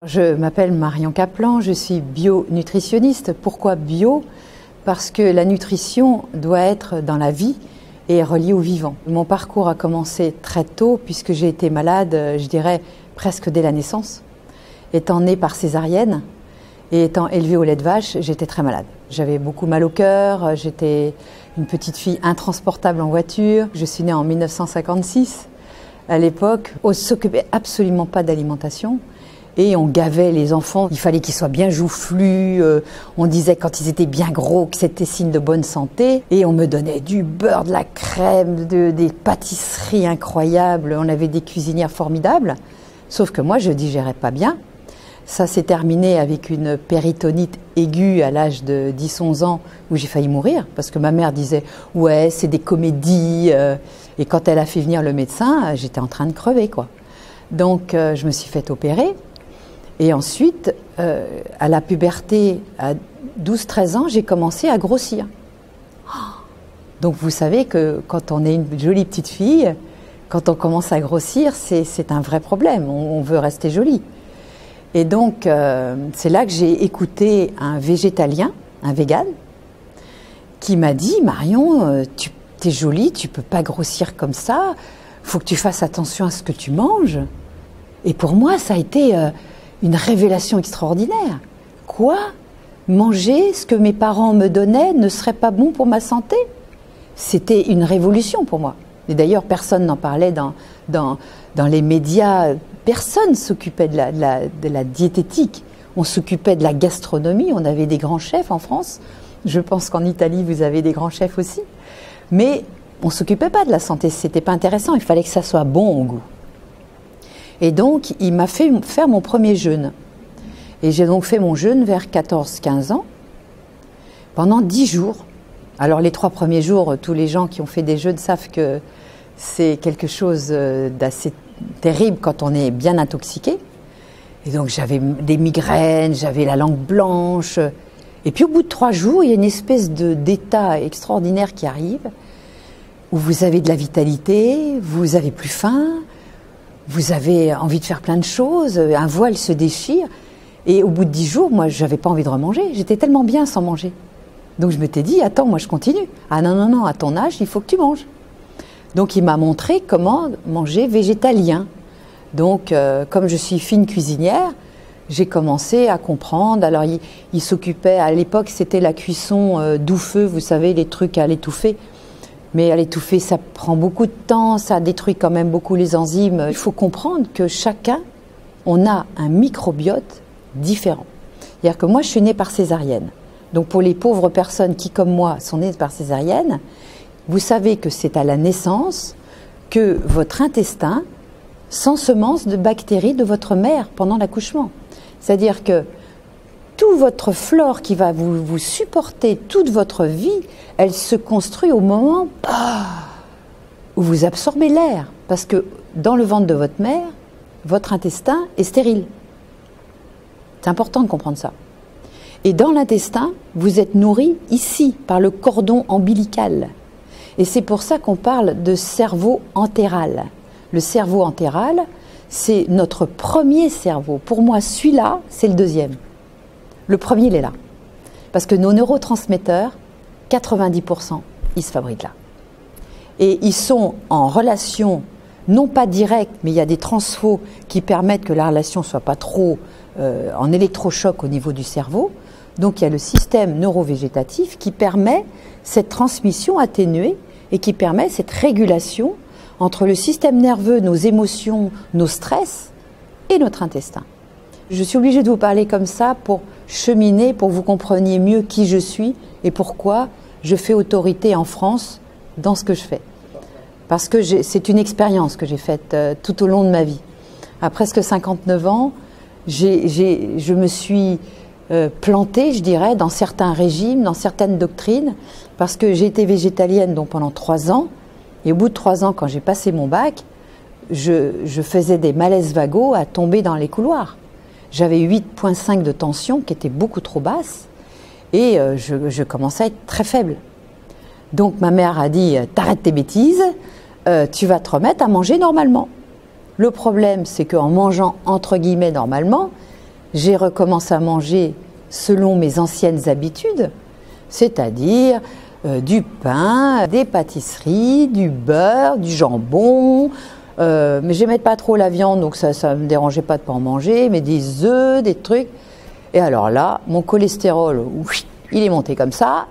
Je m'appelle Marion Kaplan, je suis bio-nutritionniste. Pourquoi bio? Parce que la nutrition doit être dans la vie et reliée au vivant. Mon parcours a commencé très tôt puisque j'ai été malade, je dirais, presque dès la naissance. Étant née par césarienne et étant élevée au lait de vache, j'étais très malade. J'avais beaucoup mal au cœur, j'étais une petite fille intransportable en voiture. Je suis née en 1956. À l'époque, on ne s'occupait absolument pas d'alimentation. Et on gavait les enfants, il fallait qu'ils soient bien joufflus, on disait quand ils étaient bien gros que c'était signe de bonne santé. Et on me donnait du beurre, de la crème, des pâtisseries incroyables, on avait des cuisinières formidables. Sauf que moi je digérais pas bien. Ça s'est terminé avec une péritonite aiguë à l'âge de 10-11 ans où j'ai failli mourir. Parce que ma mère disait « ouais, c'est des comédies ». Et quand elle a fait venir le médecin, j'étais en train de crever, quoi. Donc je me suis fait opérer. Et ensuite, à la puberté, à 12-13 ans, j'ai commencé à grossir. Donc vous savez que quand on est une jolie petite fille, quand on commence à grossir, c'est un vrai problème. On veut rester jolie. Et donc, c'est là que j'ai écouté un végétalien, un vegan, qui m'a dit « Marion, tu es jolie, tu ne peux pas grossir comme ça, il faut que tu fasses attention à ce que tu manges. » Et pour moi, ça a été une révélation extraordinaire. Quoi? Manger ce que mes parents me donnaient ne serait pas bon pour ma santé? C'était une révolution pour moi. Et d'ailleurs, personne n'en parlait dans les médias. Personne ne s'occupait de la diététique. On s'occupait de la gastronomie. On avait des grands chefs en France. Je pense qu'en Italie, vous avez des grands chefs aussi. Mais on ne s'occupait pas de la santé. Ce n'était pas intéressant. Il fallait que ça soit bon au goût. Et donc, il m'a fait faire mon premier jeûne. Et j'ai donc fait mon jeûne vers 14-15 ans, pendant 10 jours. Alors, les 3 premiers jours, tous les gens qui ont fait des jeûnes savent que c'est quelque chose d'assez terrible quand on est bien intoxiqué. Et donc, j'avais des migraines, j'avais la langue blanche. Et puis, au bout de 3 jours, il y a une espèce d'état extraordinaire qui arrive, où vous avez de la vitalité, vous avez plus faim, vous avez envie de faire plein de choses, un voile se déchire. Et au bout de 10 jours, moi, je n'avais pas envie de remanger. J'étais tellement bien sans manger. Donc je m'étais dit, attends, moi je continue. Ah non, non, non, à ton âge, il faut que tu manges. Donc il m'a montré comment manger végétalien. Donc comme je suis fine cuisinière, j'ai commencé à comprendre. Alors il s'occupait, à l'époque c'était la cuisson doux-feu, vous savez, les trucs à l'étouffer. Mais à l'étouffer, ça prend beaucoup de temps, ça détruit quand même beaucoup les enzymes. Il faut comprendre que chacun, on a un microbiote différent. C'est-à-dire que moi, je suis née par césarienne. Donc pour les pauvres personnes qui, comme moi, sont nées par césarienne, vous savez que c'est à la naissance que votre intestin s'ensemence de bactéries de votre mère pendant l'accouchement. C'est-à-dire que toute votre flore qui va vous supporter toute votre vie, elle se construit au moment où vous absorbez l'air. Parce que dans le ventre de votre mère, votre intestin est stérile. C'est important de comprendre ça. Et dans l'intestin, vous êtes nourri ici, par le cordon ombilical. Et c'est pour ça qu'on parle de cerveau entéral. Le cerveau entéral, c'est notre premier cerveau. Pour moi, celui-là, c'est le deuxième. Le premier, il est là. Parce que nos neurotransmetteurs, 90%, ils se fabriquent là. Et ils sont en relation, non pas directe, mais il y a des transfos qui permettent que la relation ne soit pas trop en électrochoc au niveau du cerveau. Donc il y a le système neurovégétatif qui permet cette transmission atténuée et qui permet cette régulation entre le système nerveux, nos émotions, nos stress et notre intestin. Je suis obligée de vous parler comme ça pour cheminer, pour que vous compreniez mieux qui je suis et pourquoi je fais autorité en France dans ce que je fais. Parce que c'est une expérience que j'ai faite tout au long de ma vie. À presque 59 ans, je me suis plantée, je dirais, dans certains régimes, dans certaines doctrines, parce que j'ai été végétalienne donc pendant 3 ans, et au bout de 3 ans, quand j'ai passé mon bac, je faisais des malaises vagaux à tomber dans les couloirs. J'avais 8,5 de tension, qui était beaucoup trop basse, et je commençais à être très faible. Donc ma mère a dit « t'arrêtes tes bêtises, tu vas te remettre à manger normalement ». Le problème, c'est qu'en mangeant entre guillemets normalement, j'ai recommencé à manger selon mes anciennes habitudes, c'est-à-dire du pain, des pâtisseries, du beurre, du jambon, mais j'aimais pas trop la viande, donc ça ne me dérangeait pas de pas en manger, mais des œufs, des trucs. Et alors là, mon cholestérol, il est monté comme ça.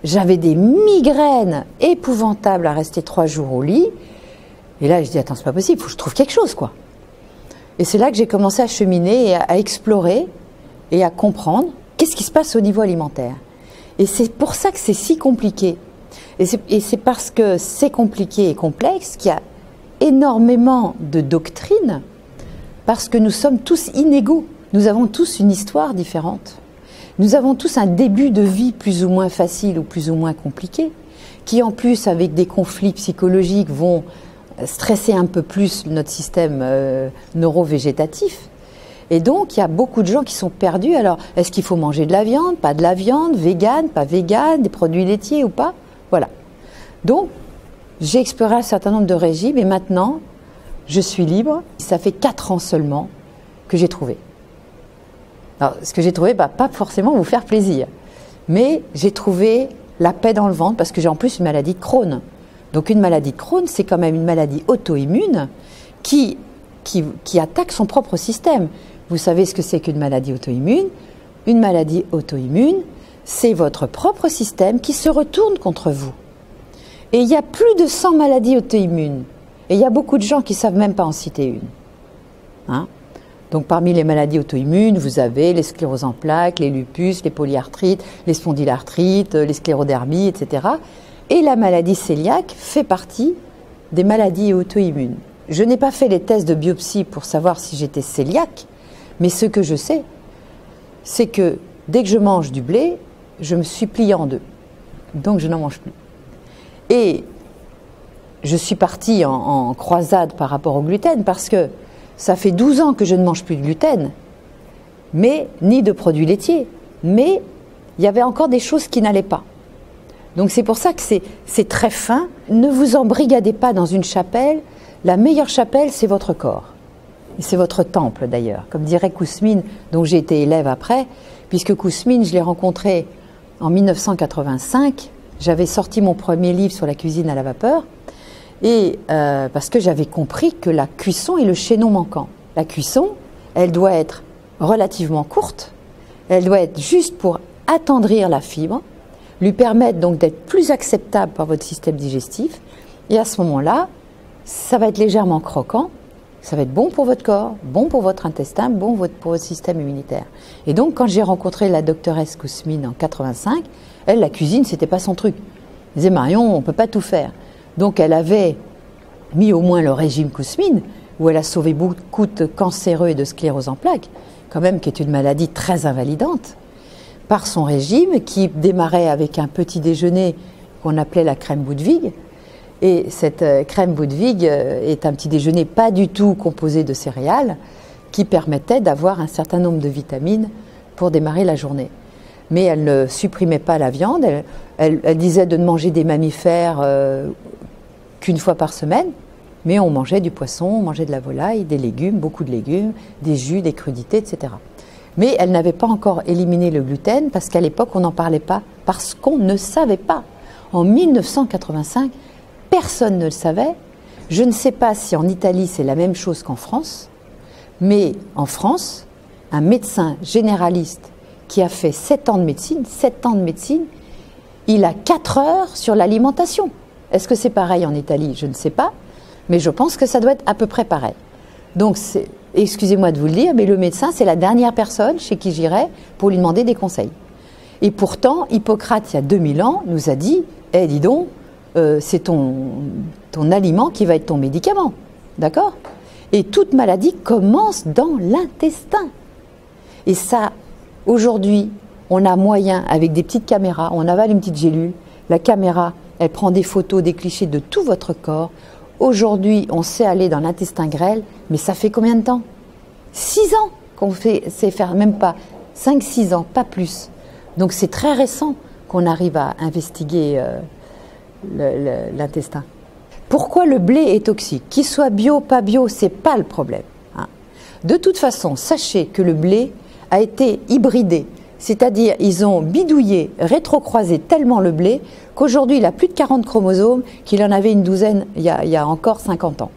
J'avais des migraines épouvantables à rester 3 jours au lit. Et là, je dis, attends, c'est pas possible, il faut que je trouve quelque chose, quoi. Et c'est là que j'ai commencé à cheminer et à explorer et à comprendre qu'est-ce qui se passe au niveau alimentaire. Et c'est pour ça que c'est si compliqué. Et c'est parce que c'est compliqué et complexe qu'il y a énormément de doctrines, parce que nous sommes tous inégaux. Nous avons tous une histoire différente. Nous avons tous un début de vie plus ou moins facile ou plus ou moins compliqué, qui en plus, avec des conflits psychologiques, vont stresser un peu plus notre système neurovégétatif. Et donc, il y a beaucoup de gens qui sont perdus. Alors, est-ce qu'il faut manger de la viande, pas de la viande, vegan, pas vegan, des produits laitiers ou pas? Voilà. Donc, j'ai exploré un certain nombre de régimes et maintenant, je suis libre. Ça fait 4 ans seulement que j'ai trouvé. Alors, ce que j'ai trouvé, pas forcément vous faire plaisir, mais j'ai trouvé la paix dans le ventre parce que j'ai en plus une maladie de Crohn. Donc une maladie de Crohn, c'est quand même une maladie auto-immune qui attaque son propre système. Vous savez ce que c'est qu'une maladie auto-immune? Une maladie auto-immune, c'est votre propre système qui se retourne contre vous. Et il y a plus de 100 maladies auto-immunes. Et il y a beaucoup de gens qui ne savent même pas en citer une. Hein? Donc parmi les maladies auto-immunes, vous avez les scléroses en plaques, les lupus, les polyarthrites, les spondylarthrites, les sclérodermies, etc. Et la maladie cœliaque fait partie des maladies auto-immunes. Je n'ai pas fait les tests de biopsie pour savoir si j'étais cœliaque, mais ce que je sais, c'est que dès que je mange du blé, je me suis pliée en deux. Donc je n'en mange plus. Et je suis partie en croisade par rapport au gluten parce que ça fait 12 ans que je ne mange plus de gluten, mais ni de produits laitiers. Mais il y avait encore des choses qui n'allaient pas. Donc c'est pour ça que c'est très fin. Ne vous embrigadez pas dans une chapelle. La meilleure chapelle, c'est votre corps. Et c'est votre temple d'ailleurs. Comme dirait Kousmine, dont j'ai été élève après, puisque Kousmine, je l'ai rencontré en 1985. J'avais sorti mon premier livre sur la cuisine à la vapeur. Et parce que j'avais compris que la cuisson est le chaînon manquant. La cuisson, elle doit être relativement courte, elle doit être juste pour attendrir la fibre, lui permettre donc d'être plus acceptable par votre système digestif, et à ce moment-là, ça va être légèrement croquant, ça va être bon pour votre corps, bon pour votre intestin, bon pour votre système immunitaire. Et donc quand j'ai rencontré la doctoresse Kousmine en 85, elle, la cuisine, c'était pas son truc. Elle disait, Marion, on peut pas tout faire. Donc elle avait mis au moins le régime Kousmine, où elle a sauvé beaucoup de cancéreux et de sclérose en plaques, quand même qui est une maladie très invalidante, par son régime qui démarrait avec un petit déjeuner qu'on appelait la crème Boudwig. Et cette crème Boudwig est un petit déjeuner pas du tout composé de céréales, qui permettait d'avoir un certain nombre de vitamines pour démarrer la journée. Mais elle ne supprimait pas la viande, elle disait de ne manger des mammifères qu'une fois par semaine, mais on mangeait du poisson, on mangeait de la volaille, des légumes, beaucoup de légumes, des jus, des crudités, etc. Mais elle n'avait pas encore éliminé le gluten parce qu'à l'époque on n'en parlait pas, parce qu'on ne savait pas. En 1985, personne ne le savait. Je ne sais pas si en Italie c'est la même chose qu'en France, mais en France, un médecin généraliste qui a fait 7 ans de médecine, il a 4 heures sur l'alimentation. Est-ce que c'est pareil en Italie? Je ne sais pas, mais je pense que ça doit être à peu près pareil. Donc, excusez-moi de vous le dire, mais le médecin, c'est la dernière personne chez qui j'irai pour lui demander des conseils. Et pourtant, Hippocrate, il y a 2000 ans, nous a dit, dis donc, c'est ton aliment qui va être ton médicament. D'accord? Et toute maladie commence dans l'intestin. Et ça, aujourd'hui, on a moyen, avec des petites caméras, on avale une petite gélule, la caméra, elle prend des photos, des clichés de tout votre corps. Aujourd'hui, on sait aller dans l'intestin grêle, mais ça fait combien de temps? 6 ans qu'on sait faire, même pas 5-6 ans, pas plus. Donc c'est très récent qu'on arrive à investiguer l'intestin. Pourquoi le blé est toxique? Qu'il soit bio, pas bio, c'est pas le problème. Hein. De toute façon, sachez que le blé a été hybridé. C'est-à-dire, ils ont bidouillé, rétrocroisé tellement le blé qu'aujourd'hui, il a plus de 40 chromosomes qu'il en avait une douzaine il y a encore 50 ans.